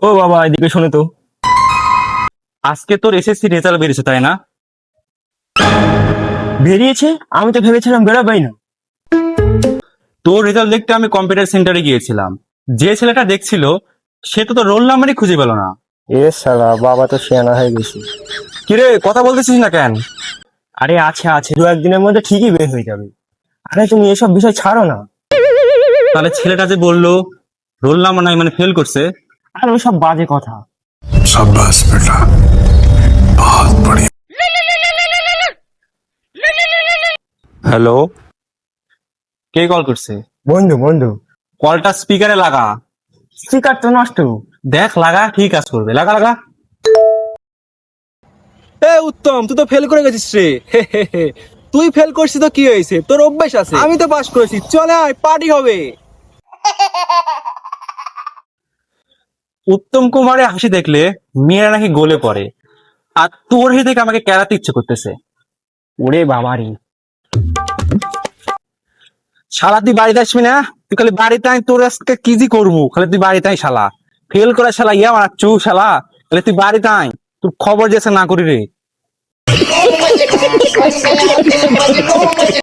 ও বাবা, এদিকে শোনো তো। আজকে তোর এসএসসি রেজাল্ট বেরিয়েছে তাই না? বেরিয়েছে? আমি তো ভেবেছিলাম বেরোবেই না। তোর রেজাল্ট দেখতে আমি কম্পিউটার সেন্টারে গিয়েছিলাম। যে ছেলেটা দেখছিল সে তো তোর রোল নাম্বারই খুঁজে পেল না। এ শালা, বাবা তো শিয়ানা হয়ে গেছি। কিরে, কথা বলতেছিস না কেন? আরে আছে আছে, 2-1 দিনের মধ্যে ঠিকই বের হয়ে যাবে। আরে তুমি এসব বিষয় ছাড়ো না। তাহলে ছেলেটা যে বললো রোল নাম্বার নাই মানে ফেল করছে। আর ওসব বাজে কথা। शाबाश बेटा, बहुत बढ़िया। হ্যালো, কে কল করছে? বন্ধু বন্ধু। কলটা স্পিকারে লাগা। স্পিকার তো নষ্ট। দেখ লাগা, ঠিক কাজ করবে। লাগা লাগা। এ উত্তম, তুই তো ফেল করে গেছিস রে। হে হে হে। তুই ফেল করছিস তো কি হয়েছে, তোর অভ্যাস আছে। আমি তো পাস করেছি, চলে আয়, পার্টি হবে। উত্তম কুমারের হাসি দেখলে মেয়েরা নাকি গলে পড়ে, আর তোর হেসে দেখে আমাকে কেরাতে ইচ্ছে করতেছে। ওরে বাবারি। শালা তুই বাড়িতে আসবি না? তুই খালি বাড়িতে আয়, তোর আজকে কি জি করবো। খালি তুই বাড়িতে আয় শালা। ফেল করা শালা ইয়া মারাচ্ছু শালা। খালি তুই বাড়িতে আয়, তোর খবর যেছে না করি রে।